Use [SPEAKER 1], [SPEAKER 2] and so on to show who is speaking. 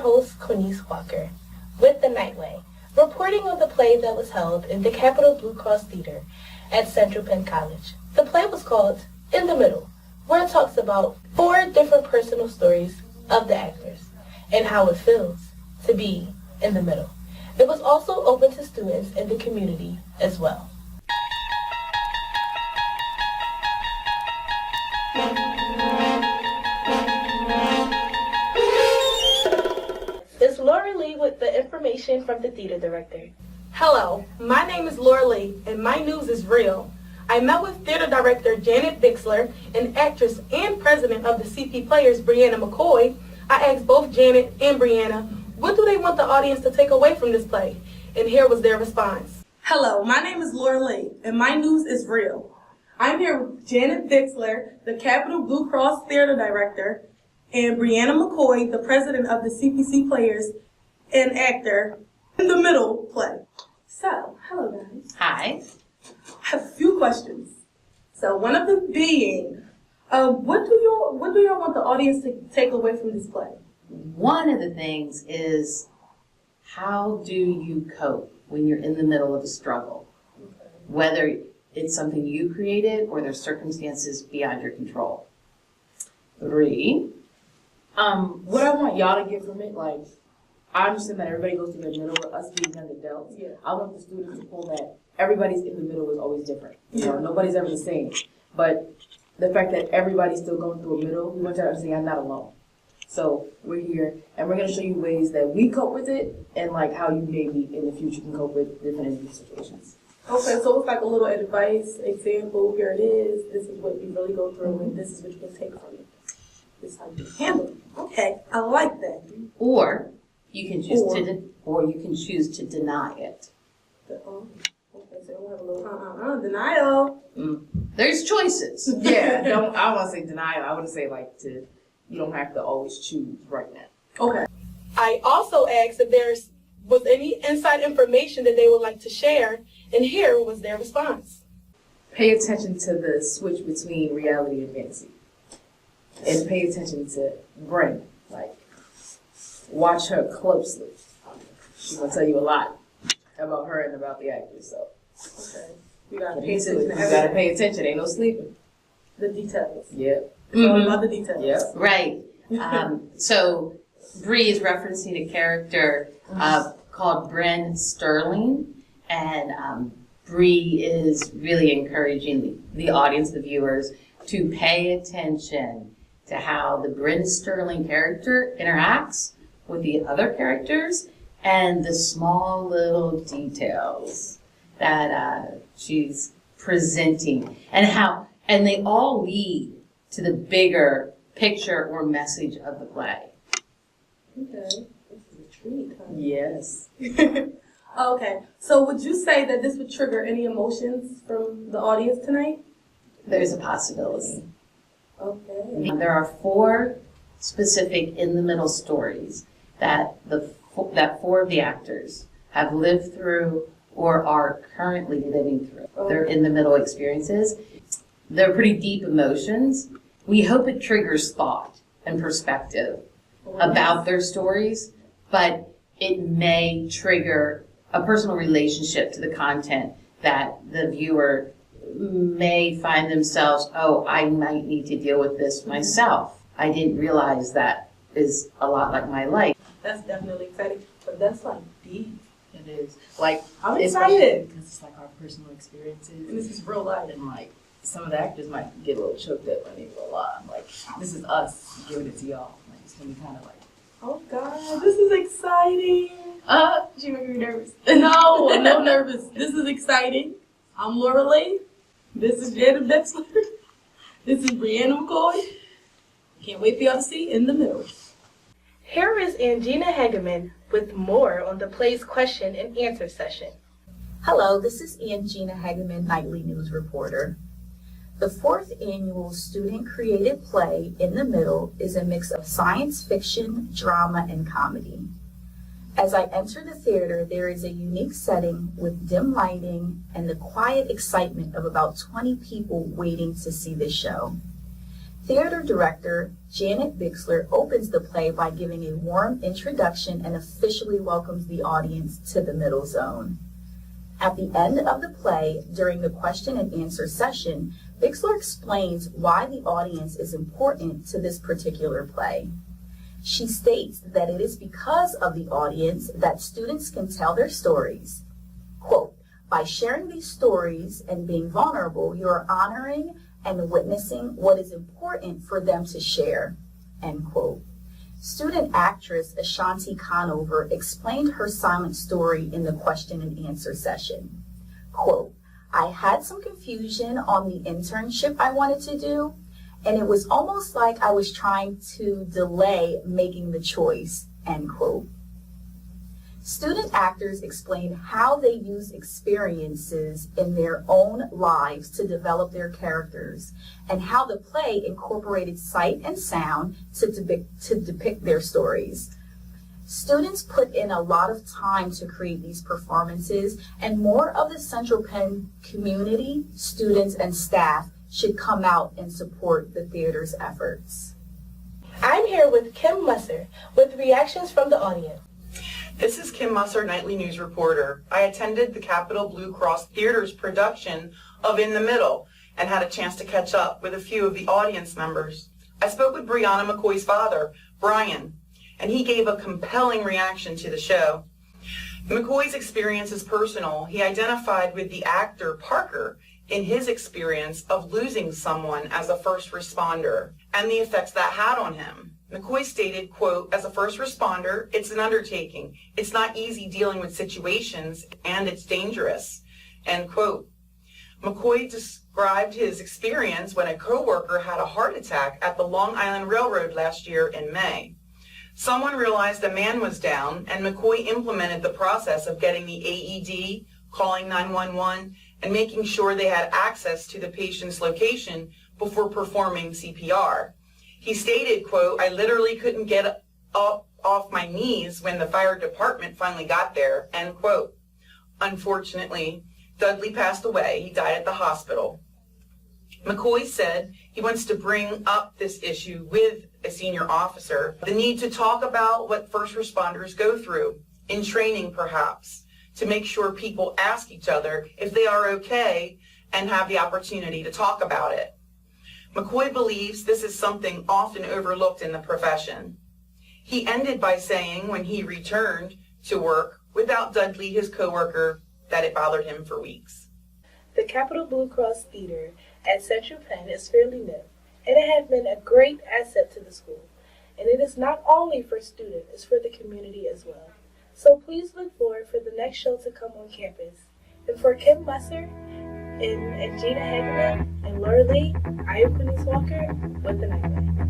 [SPEAKER 1] host, Quinice Walker, with The Nightway, reporting on the play that was held in the Capital Blue Cross Theater at Central Penn College. The play was called In the Middle, where it talks about 4 different personal stories of the actors and how it feels to be in the middle. It was also open to students in the community as well. Is Laura Lee with the information from the theater director.
[SPEAKER 2] Hello, my name is Laura Lee, and my news is real. I met with theater director Janet Bixler and actress and president of the CP Players, Brianna McCoy. I asked both Janet and Brianna, what do they want the audience to take away from this play? And here was their response. Hello, my name is Laura Lee, and my news is real. I'm here with Janet Bixler, the Capital Blue Cross theater director, and Brianna McCoy, the president of the CPC Players and actor in the middle play. So, hello guys.
[SPEAKER 3] Hi.
[SPEAKER 2] I have a few questions. So one of them being, what do y'all want the audience to take away from this play?
[SPEAKER 3] One of the things is, how do you cope when you're in the middle of a struggle?
[SPEAKER 2] Okay.
[SPEAKER 3] Whether it's something you created or there's circumstances beyond your control. 3.
[SPEAKER 4] What I want y'all to get from it, like, I understand that everybody goes through the middle, but us being young adults,
[SPEAKER 2] Yeah.
[SPEAKER 4] I want the students to pull that everybody's in the middle is always different. You know, nobody's ever the same. But the fact that everybody's still going through a middle, we want y'all to understand I'm not alone. So we're here, and we're going to show you ways that we cope with it, and like how you maybe in the future can cope with different interview situations.
[SPEAKER 2] Okay, so it's like a little advice, example, here it is, this is what you really go through, and this is what you can take from it. This is how you handle it. Okay, I like that.
[SPEAKER 3] Or you can choose to deny it.
[SPEAKER 2] Okay, so we'll have a little denial.
[SPEAKER 3] There's choices.
[SPEAKER 4] Yeah, I want to say denial. I wouldn't say you don't have to always choose right now.
[SPEAKER 2] Okay. I also asked if was any inside information that they would like to share, and here was their response.
[SPEAKER 4] Pay attention to the switch between reality and fantasy. And pay attention to Bryn. Like, watch her closely. She's going to tell you a lot about her and about the actors, so.
[SPEAKER 2] Okay. You gotta pay
[SPEAKER 4] You
[SPEAKER 2] attention to
[SPEAKER 4] gotta
[SPEAKER 2] everything.
[SPEAKER 4] pay attention. Ain't no sleeping.
[SPEAKER 2] The details.
[SPEAKER 4] Yep.
[SPEAKER 2] It's all about the details.
[SPEAKER 4] Yep.
[SPEAKER 3] Right. So Bree is referencing a character called Bryn Sterling, and Bree is really encouraging the audience, the viewers, to pay attention to how the Bryn Sterling character interacts with the other characters and the small little details that she's presenting, and they all lead to the bigger picture or message of the play.
[SPEAKER 2] Okay. This is a treat, huh?
[SPEAKER 4] Yes.
[SPEAKER 2] Okay. So would you say that this would trigger any emotions from the audience tonight?
[SPEAKER 3] There's a possibility.
[SPEAKER 2] Okay.
[SPEAKER 3] There are 4 specific in-the-middle stories that 4 of the actors have lived through or are currently living through. They're in-the-middle experiences. They're pretty deep emotions. We hope it triggers thought and perspective about their stories, but it may trigger a personal relationship to the content that the viewer may find themselves, oh, I might need to deal with this myself. I didn't realize that is a lot like my life.
[SPEAKER 2] That's definitely exciting, but that's like deep.
[SPEAKER 4] It is. Like,
[SPEAKER 2] I'm excited.
[SPEAKER 4] Because it's like our personal experiences.
[SPEAKER 2] And this is real life.
[SPEAKER 4] And like, some of the actors might get a little choked up when they go live. Like, this is us giving it to y'all. Like, it's going to be kind of like,
[SPEAKER 2] Oh God, this is exciting.
[SPEAKER 4] she made me nervous.
[SPEAKER 2] No, I'm no nervous. This is exciting. I'm Laura Lee. This is Janet Bixler. This is Brianna McCoy. Can't wait for y'all to see In the Middle.
[SPEAKER 1] Here is Angina Hegeman with more on the play's question and answer session.
[SPEAKER 5] Hello, this is Angina Hegeman, Nightly News Reporter. The 4th annual student-created play, In the Middle, is a mix of science fiction, drama, and comedy. As I enter the theater, there is a unique setting with dim lighting and the quiet excitement of about 20 people waiting to see the show. Theater director Janet Bixler opens the play by giving a warm introduction and officially welcomes the audience to the Middle Zone. At the end of the play, during the question and answer session, Bixler explains why the audience is important to this particular play. She states that it is because of the audience that students can tell their stories. Quote, by sharing these stories and being vulnerable, you are honoring and witnessing what is important for them to share, end quote. Student actress Ashanti Conover explained her silent story in the question and answer session. Quote, I had some confusion on the internship I wanted to do, and it was almost like I was trying to delay making the choice, end quote. Student actors explain how they use experiences in their own lives to develop their characters, and how the play incorporated sight and sound to depict their stories. Students put in a lot of time to create these performances, and more of the Central Penn community, students, and staff should come out and support the theater's efforts.
[SPEAKER 1] I'm here with Kim Musser with reactions from the audience.
[SPEAKER 6] This is Kim Musser, Nightly News reporter. I attended the Capital Blue Cross Theater's production of In the Middle and had a chance to catch up with a few of the audience members. I spoke with Brianna McCoy's father, Brian, and he gave a compelling reaction to the show. McCoy's experience is personal. He identified with the actor Parker in his experience of losing someone as a first responder and the effects that had on him. McCoy stated, quote, as a first responder, it's an undertaking. It's not easy dealing with situations, and it's dangerous, end quote. McCoy described his experience when a coworker had a heart attack at the Long Island Railroad last year in May. Someone realized a man was down, and McCoy implemented the process of getting the AED, calling 911, and making sure they had access to the patient's location before performing CPR. He stated, quote, I literally couldn't get up off my knees when the fire department finally got there, end quote. Unfortunately, Dudley passed away. He died at the hospital. McCoy said he wants to bring up this issue with a senior officer, the need to talk about what first responders go through, in training perhaps, to make sure people ask each other if they are okay and have the opportunity to talk about it. McCoy believes this is something often overlooked in the profession. He ended by saying when he returned to work without Dudley, his coworker, that it bothered him for weeks.
[SPEAKER 1] The Capital Blue Cross Theater at Central Penn is fairly new, and it has been a great asset to the school. And it is not only for students, it's for the community as well. So please look forward for the next show to come on campus. And for Kim Musser and Gina Hageman and Laura Lee, I am Quinnies Walker with the Nightway.